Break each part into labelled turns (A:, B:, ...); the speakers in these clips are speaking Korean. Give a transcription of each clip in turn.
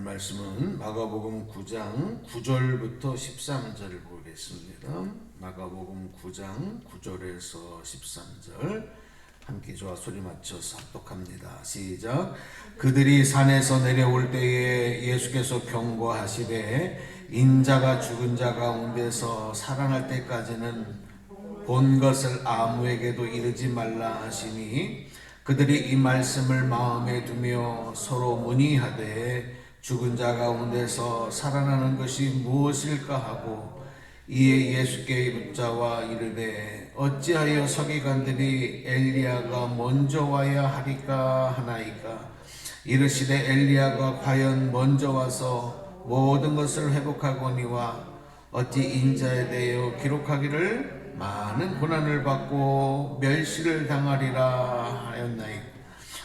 A: 말씀은 마가복음 9장 9절부터 13절을 보겠습니다. 마가복음 9장 9절에서 13절 함께 저와 소리 맞춰서 합독합니다. 시작. 그들이 산에서 내려올 때에 예수께서 경고하시되 인자가 죽은 자 가운데서 살아날 때까지는 본 것을 아무에게도 이르지 말라 하시니 그들이 이 말씀을 마음에 두며 서로 문의하되 죽은 자 가운데서 살아나는 것이 무엇일까 하고 이에 예수께 묻자와 이르되 어찌하여 서기관들이 엘리야가 먼저 와야 하리까 하나이까. 이르시되 엘리야가 과연 먼저 와서 모든 것을 회복하거니와 어찌 인자에 대하여 기록하기를 많은 고난을 받고 멸시를 당하리라 하였나이까.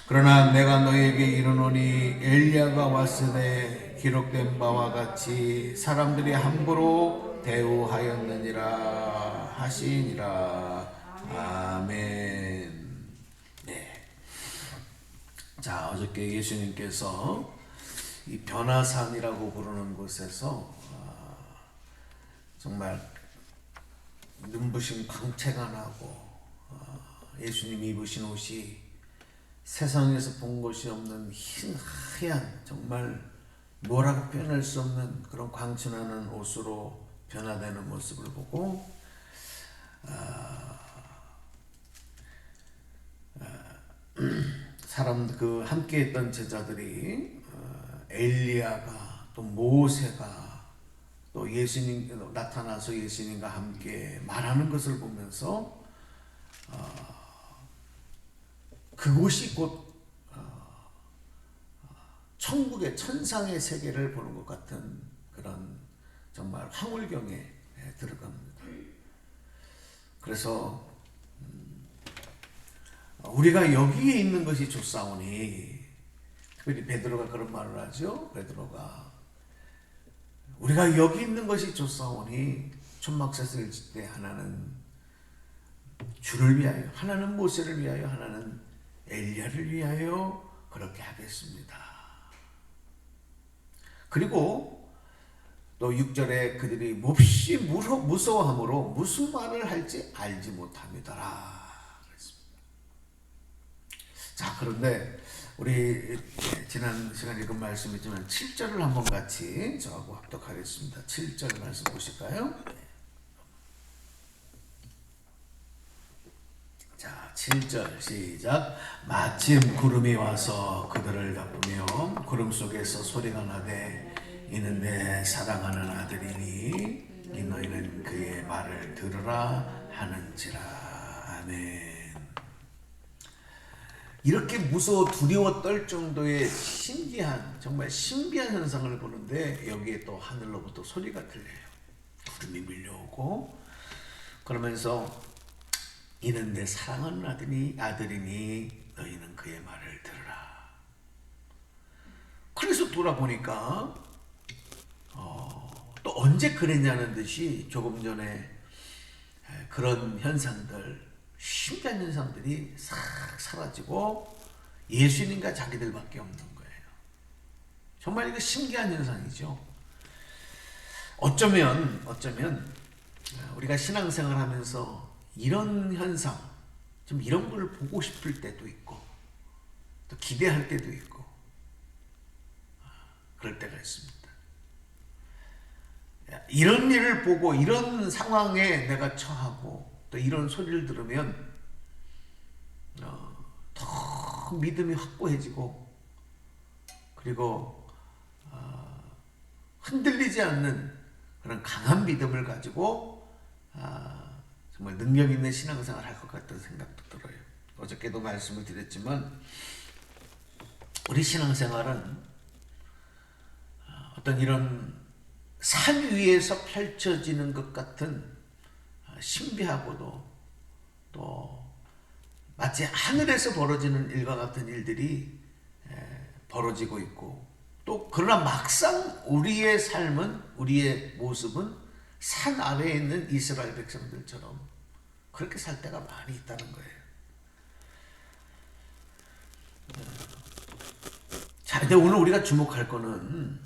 A: 그러나 내가 너희에게 이르노니 엘리야가 왔으되 기록된 바와 같이 사람들이 함부로 대우하였느니라 하시니라. 아멘. 네. 자, 어저께 예수님께서 이 변화산이라고 부르는 곳에서 정말 눈부신 광채가 나고 예수님이 입으신 옷이 세상에서 본 것이 없는 흰 하얀 정말 뭐라고 표현할 수 없는 그런 광채나는 옷으로 변화되는 모습을 보고 사람 그 함께했던 제자들이 엘리야가 또 모세가 또 예수님 나타나서 예수님과 함께 말하는 것을 보면서 그곳이 곧 천국의 천상의 세계를 보는 것 같은 그런 정말 황홀경에 들어갑니다. 그래서 우리가 여기에 있는 것이 좋사오니, 특별히 베드로가 그런 말을 하죠. 베드로가 우리가 여기 있는 것이 좋사오니 천막셋을 질 때 하나는 주를 위하여, 하나는 모세를 위하여, 하나는 엘리야를 위하여 그렇게 하겠습니다. 그리고 또 6절에 그들이 몹시 무서워함으로 무슨 말을 할지 알지 못합니다. 그랬습니다. 자, 그런데 우리 지난 시간에 읽은 말씀이지만 7절을 한번 같이 저하고 합독하겠습니다. 7절 말씀 보실까요? 자, 7절 시작. 마침 구름이 와서 그들을 덮으며 구름 속에서 소리가 나되 이는 내 사랑하는 아들이니 이 너희는 그의 말을 들으라 하는지라. 아멘. 이렇게 무서워 두려워 떨 정도의 신기한, 정말 신비한 현상을 보는데 여기에 또 하늘로부터 소리가 들려요. 구름이 밀려오고 그러면서 이는 내 사랑하는 아들이니 너희는 그의 말을 들으라. 그래서 돌아보니까 또 언제 그랬냐는 듯이 조금 전에 그런 현상들, 신기한 현상들이 싹 사라지고 예수님과 자기들밖에 없는 거예요. 정말 이거 신기한 현상이죠. 어쩌면 우리가 신앙생활 하면서 이런 현상, 좀 이런 걸 보고 싶을 때도 있고 또 기대할 때도 있고 그럴 때가 있습니다. 이런 일을 보고 이런 상황에 내가 처하고 또 이런 소리를 들으면 더 믿음이 확고해지고 그리고 흔들리지 않는 그런 강한 믿음을 가지고 정말 능력 있는 신앙생활을 할 것 같다는 생각도 들어요. 어저께도 말씀을 드렸지만 우리 신앙생활은 어떤 이런 산 위에서 펼쳐지는 것 같은 신비하고도 또 마치 하늘에서 벌어지는 일과 같은 일들이 벌어지고 있고 또 그러나 막상 우리의 삶은, 우리의 모습은 산 아래에 있는 이스라엘 백성들처럼 그렇게 살 때가 많이 있다는 거예요. 자, 근데 오늘 우리가 주목할 거는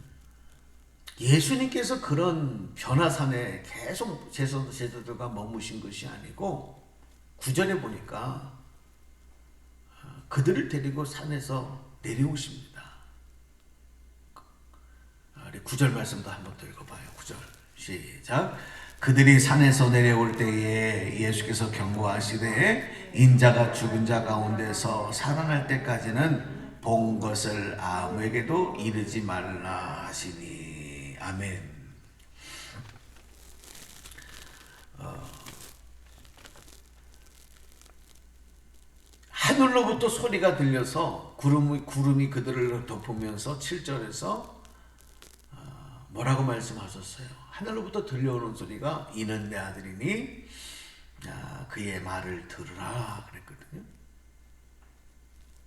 A: 예수님께서 그런 변화산에 계속 제자들과 머무신 것이 아니고 9절에 보니까 그들을 데리고 산에서 내려오십니다. 우리 9절 말씀도 한번 더 읽어봐요. 9절 시작. 그들이 산에서 내려올 때에 예수께서 경고하시되 인자가 죽은 자 가운데서 살아날 때까지는 본 것을 아무에게도 이르지 말라 하시니. 아멘. 하늘로부터 소리가 들려서 구름이 그들을 덮으면서 7절에서 뭐라고 말씀하셨어요? 하늘로부터 들려오는 소리가 이는 내 아들이니 그의 말을 들으라 그랬거든요.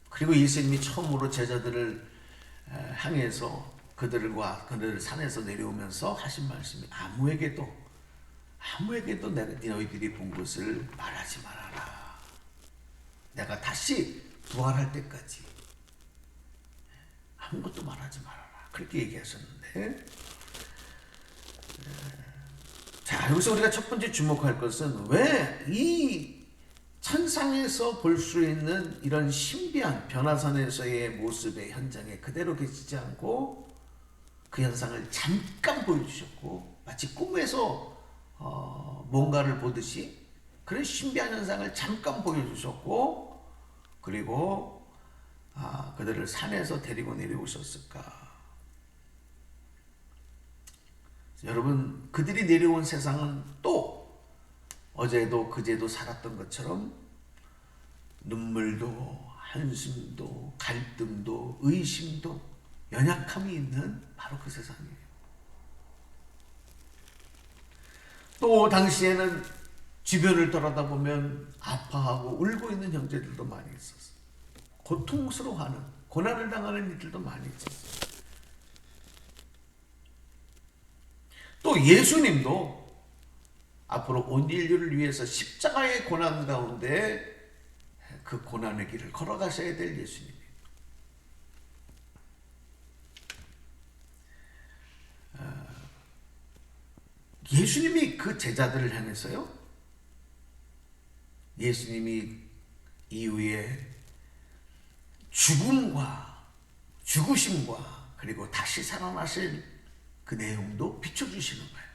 A: 그리고 예수님이 처음으로 제자들을 향해서 그들을 산에서 내려오면서 하신 말씀이 아무에게도 너희들이 본 것을 말하지 말아라. 내가 다시 부활할 때까지 아무것도 말하지 말아라. 그렇게 얘기하셨는데, 자, 여기서 우리가 첫 번째 주목할 것은 왜 이 천상에서 볼 수 있는 이런 신비한 변화산에서의 모습의 현장에 그대로 계시지 않고 그 현상을 잠깐 보여주셨고, 마치 꿈에서 뭔가를 보듯이 그런 신비한 현상을 잠깐 보여주셨고, 그리고 그들을 산에서 데리고 내려오셨을까? 여러분, 그들이 내려온 세상은 또 어제도 그제도 살았던 것처럼 눈물도 한숨도 갈등도 의심도 연약함이 있는 바로 그 세상이에요. 또 당시에는 주변을 돌아다보면 아파하고 울고 있는 형제들도 많이 있었어요. 고통스러워하는, 고난을 당하는 이들도 많이 있었어요. 또 예수님도 앞으로 온 인류를 위해서 십자가의 고난 가운데 그 고난의 길을 걸어가셔야 될 예수님이에요. 예수님이 그 제자들을 향해서요, 예수님이 이후에 죽으심과 그리고 다시 살아나실 그 내용도 비춰주시는 거예요.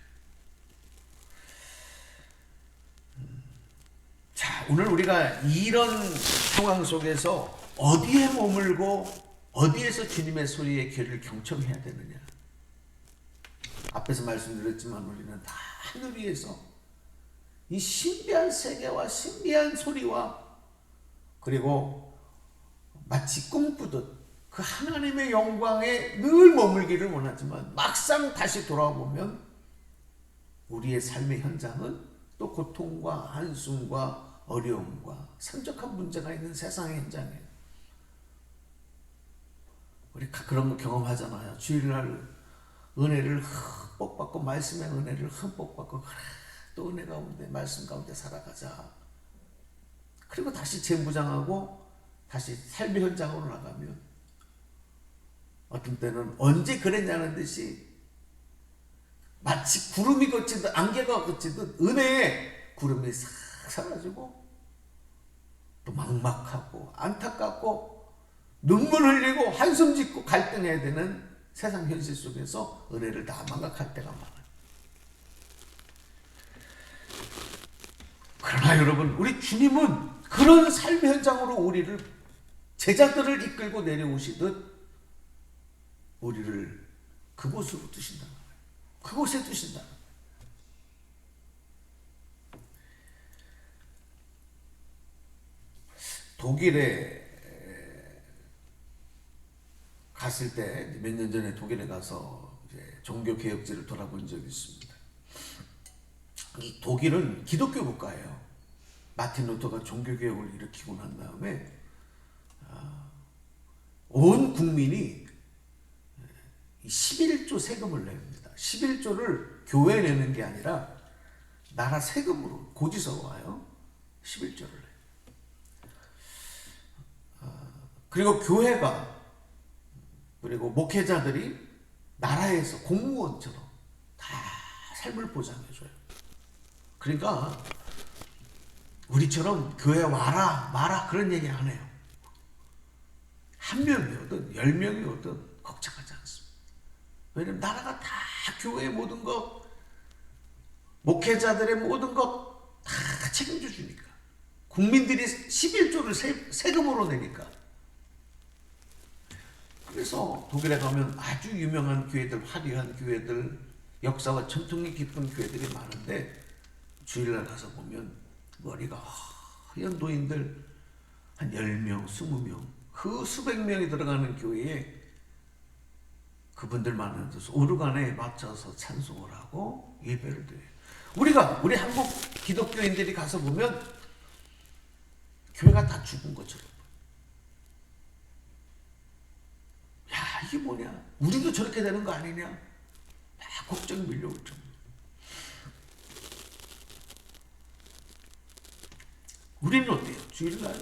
A: 자, 오늘 우리가 이런 상황 속에서 어디에 머물고 어디에서 주님의 소리에 귀를 경청해야 되느냐? 앞에서 말씀드렸지만 우리는 다 하늘 위에서 이 신비한 세계와 신비한 소리와 그리고 마치 꿈꾸듯 그 하나님의 영광에 늘 머물기를 원하지만 막상 다시 돌아보면 우리의 삶의 현장은 또 고통과 한숨과 어려움과 산적한 문제가 있는 세상의 현장이에요. 우리 그런 거 경험하잖아요. 주일날 은혜를 흠뻑 받고 말씀의 은혜를 흠뻑 받고 그래, 또 은혜 가운데 말씀 가운데 살아가자. 그리고 다시 재무장하고 다시 삶의 현장으로 나가면 어떤 때는 언제 그랬냐는 듯이 마치 구름이 걷히듯 안개가 걷히듯 은혜의 구름이 싹 사라지고 또 막막하고 안타깝고 눈물 흘리고 한숨 짓고 갈등해야 되는 세상 현실 속에서 은혜를 다 망각할 때가 많아요. 그러나 여러분, 우리 주님은 그런 삶의 현장으로 우리를 제자들을 이끌고 내려오시듯 우리를 그곳으로 두신다는 거예요. 그곳에 두신다는 거예요. 독일에 갔을 때 몇 년 전에 독일에 가서 이제 종교 개혁지를 돌아본 적이 있습니다. 이 독일은 기독교 국가예요. 마틴 루터가 종교 개혁을 일으키고 난 다음에 온 국민이 11조 세금을 냅니다. 11조를 교회에 내는 게 아니라 나라 세금으로 고지서가 와요. 11조를 내요. 그리고 교회가 그리고 목회자들이 나라에서 공무원처럼 다 삶을 보장해줘요. 그러니까 우리처럼 교회 와라 마라 그런 얘기 안 해요. 한 명이 오든 10명이 오든 걱정하지 않습니다. 왜냐하면 나라가 다 교회의 모든 것, 목회자들의 모든 것 다 책임져 주니까. 국민들이 11조를 세금으로 내니까. 그래서 독일에 가면 아주 유명한 교회들, 화려한 교회들, 역사와 전통이 깊은 교회들이 많은데 주일날 가서 보면 머리가 하얀 노인들 한 10명, 20명, 그 수백 명이 들어가는 교회에 그분들만 앉아서 오르간에 맞춰서 찬송을 하고 예배를 드려요. 우리 한국 기독교인들이 가서 보면 교회가 다 죽은 것처럼. 야, 이게 뭐냐? 우리도 저렇게 되는 거 아니냐? 막 걱정이 밀려올 정도. 우리는 어때요? 주일날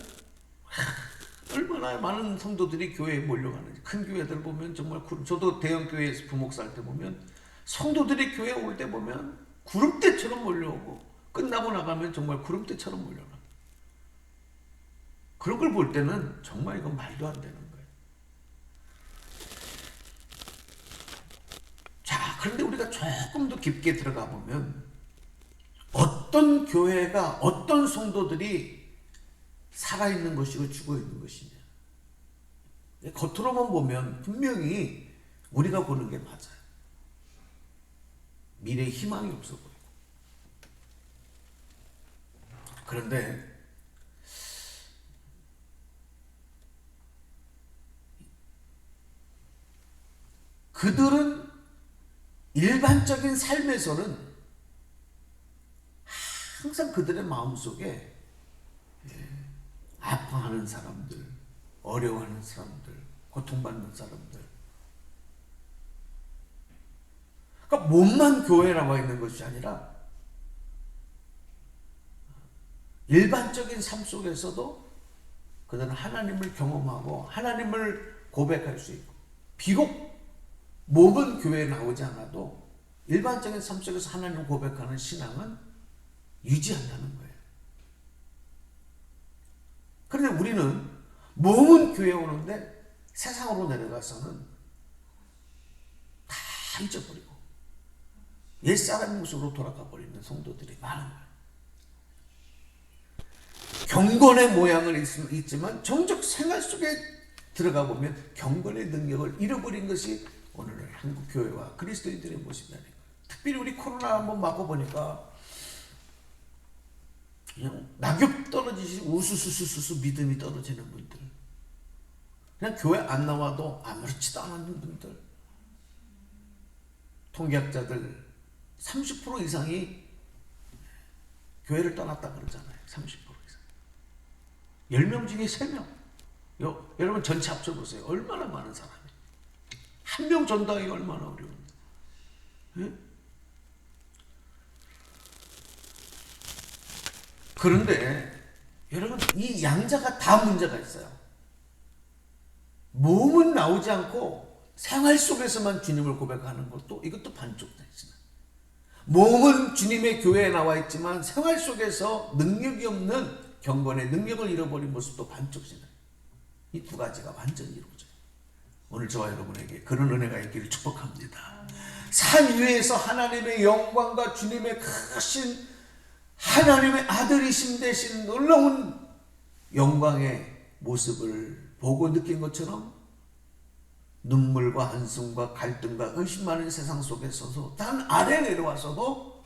A: 얼마나 많은 성도들이 교회에 몰려가는지. 큰 교회들 보면 정말 저도 대형 교회에서 부목사 할 때 보면 성도들이 교회에 올 때 보면 구름대처럼 몰려오고 끝나고 나가면 정말 구름대처럼 몰려가. 그런 걸 볼 때는 정말 이건 말도 안 되는 거예요. 자, 그런데 우리가 조금 더 깊게 들어가 보면 어떤 교회가 어떤 성도들이 살아있는 것이고 죽어있는 것이냐. 겉으로만 보면 분명히 우리가 보는 게 맞아요. 미래에 희망이 없어 보이고. 그런데 그들은 일반적인 삶에서는 항상 그들의 마음속에 아파하는 사람들, 어려워하는 사람들, 고통받는 사람들. 그러니까 몸만 교회에 나와 있는 것이 아니라 일반적인 삶 속에서도 그들은 하나님을 경험하고 하나님을 고백할 수 있고, 비록 몸은 교회에 나오지 않아도 일반적인 삶 속에서 하나님을 고백하는 신앙은 유지한다는 거예요. 그런데 우리는 몸은 교회에 오는데 세상으로 내려가서는 다 잊어버리고 옛사람 모습으로 돌아가 버리는 성도들이 많은 거예요. 경건의 모양을 있지만 정작 생활 속에 들어가 보면 경건의 능력을 잃어버린 것이 오늘날 한국 교회와 그리스도인들의 모습이라는 거예요. 특별히 우리 코로나 한번 맞고 보니까 그냥 낙엽 떨어지시 우수수수수 믿음이 떨어지는 분들, 그냥 교회 안 나와도 아무렇지도 않은 분들, 통계학자들 30% 이상이 교회를 떠났다 그러잖아요. 30% 이상. 10명 중에 3명. 여러분 전체 합쳐보세요. 얼마나 많은 사람이. 한 명 전도하기 얼마나 어려운데. 예? 그런데 여러분 이 양자가 다 문제가 있어요. 몸은 나오지 않고 생활 속에서만 주님을 고백하는 것도 이것도 반쪽이잖아요. 몸은 주님의 교회에 나와 있지만 생활 속에서 능력이 없는 경건의 능력을 잃어버린 모습도 반쪽이잖아요. 이 두 가지가 완전히 이루어져요. 오늘 저와 여러분에게 그런 은혜가 있기를 축복합니다. 산 위에서 하나님의 영광과 주님의 크신 하나님의 아들이심 대신 놀라운 영광의 모습을 보고 느낀 것처럼 눈물과 한숨과 갈등과 의심 많은 세상 속에 서서 단 아래 내려와서도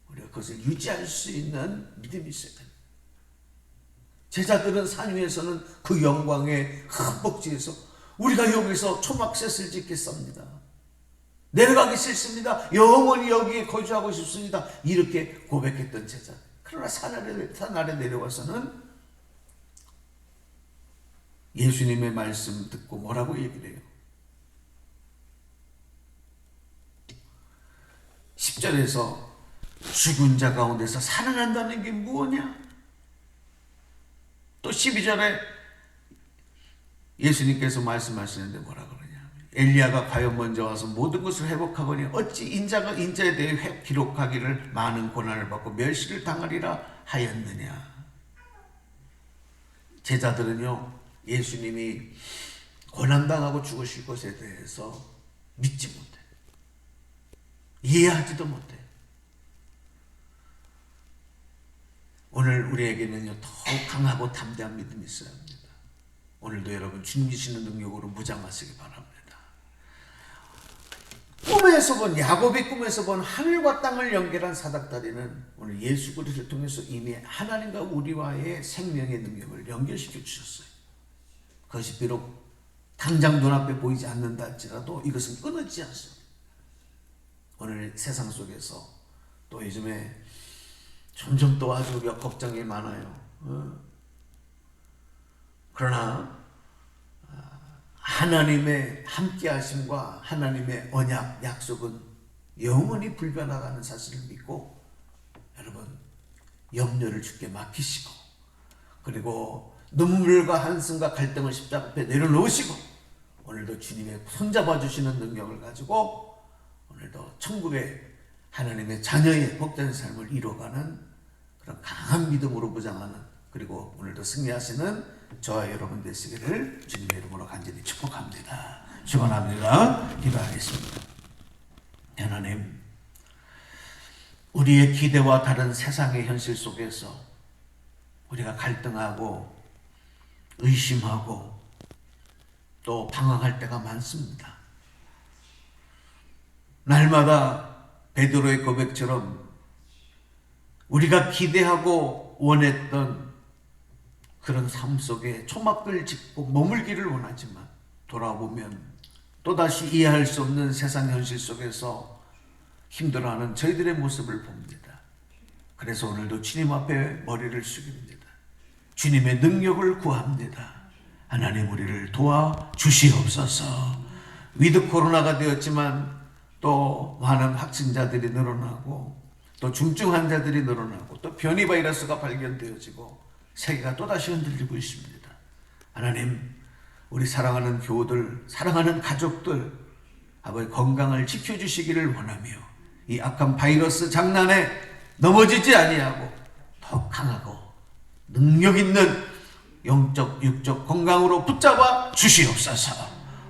A: 우리가 그것을 유지할 수 있는 믿음이 있어야 됩니다. 제자들은 산 위에서는 그 영광의 흠뻑지에서 우리가 여기서 초막셋을 짓겠습니다. 내려가기 싫습니다. 영원히 여기에 거주하고 싶습니다. 이렇게 고백했던 제자. 그러나 산 아래 내려와서는 예수님의 말씀 듣고 뭐라고 얘기를 해요? 10절에서 죽은 자 가운데서 살아난다는 게 무엇냐? 또 12절에 예수님께서 말씀하시는데 뭐라 그러냐? 엘리야가 과연 먼저 와서 모든 것을 회복하거니 어찌 인자가 인자에 대해 기록하기를 많은 고난을 받고 멸시를 당하리라 하였느냐. 제자들은요, 예수님이 고난당하고 죽으실 것에 대해서 믿지 못해, 이해하지도 못해. 오늘 우리에게는요, 더욱 강하고 담대한 믿음이 있어야 합니다. 오늘도 여러분 주님 주시는 능력으로 무장하시기 바랍니다. 꿈에서 본, 야곱이 꿈에서 본 하늘과 땅을 연결한 사닥다리는 오늘 예수 그리스도를 통해서 이미 하나님과 우리와의 생명의 능력을 연결시켜 주셨어요. 그것이 비록 당장 눈앞에 보이지 않는다 할지라도 이것은 끊어지지 않습니다. 오늘 세상 속에서 또 요즘에 점점 또 아주 걱정이 많아요. 그러나 하나님의 함께하심과 하나님의 언약, 약속은 영원히 불변하다는 사실을 믿고 여러분 염려를 주께 맡기시고, 그리고 눈물과 한숨과 갈등을 십자가 앞에 내려놓으시고 오늘도 주님의 손잡아 주시는 능력을 가지고 오늘도 천국의 하나님의 자녀의 복된 삶을 이뤄가는 그런 강한 믿음으로 무장하는, 그리고 오늘도 승리하시는 저와 여러분 되시기를 주님의 이름으로 간절히 축복합니다. 축원합니다. 기도하겠습니다. 하나님, 우리의 기대와 다른 세상의 현실 속에서 우리가 갈등하고 의심하고 또 방황할 때가 많습니다. 날마다 베드로의 고백처럼 우리가 기대하고 원했던 그런 삶 속에 초막을 짚고 머물기를 원하지만 돌아보면 또다시 이해할 수 없는 세상 현실 속에서 힘들어하는 저희들의 모습을 봅니다. 그래서 오늘도 주님 앞에 머리를 숙입니다. 주님의 능력을 구합니다. 하나님, 우리를 도와주시옵소서. 위드 코로나가 되었지만 또 많은 확진자들이 늘어나고 또 중증 환자들이 늘어나고 또 변이 바이러스가 발견되어지고 세계가 또다시 흔들리고 있습니다. 하나님, 우리 사랑하는 교우들, 사랑하는 가족들, 아버지 건강을 지켜주시기를 원하며 이 악한 바이러스 장난에 넘어지지 아니하고 더 강하고 능력 있는 영적, 육적 건강으로 붙잡아 주시옵소서.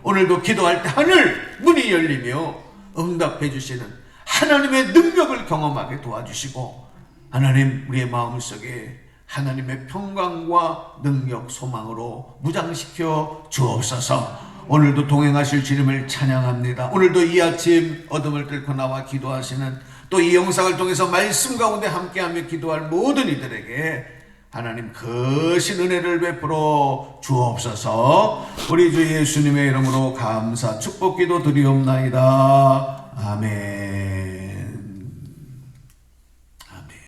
A: 오늘도 기도할 때 하늘 문이 열리며 응답해 주시는 하나님의 능력을 경험하게 도와주시고, 하나님, 우리의 마음속에 하나님의 평강과 능력, 소망으로 무장시켜 주옵소서. 오늘도 동행하실 주님을 찬양합니다. 오늘도 이 아침 어둠을 뚫고 나와 기도하시는, 또 이 영상을 통해서 말씀 가운데 함께하며 기도할 모든 이들에게 하나님 거신 은혜를 베풀어 주옵소서. 우리 주 예수님의 이름으로 감사 축복 기도 드리옵나이다. 아멘.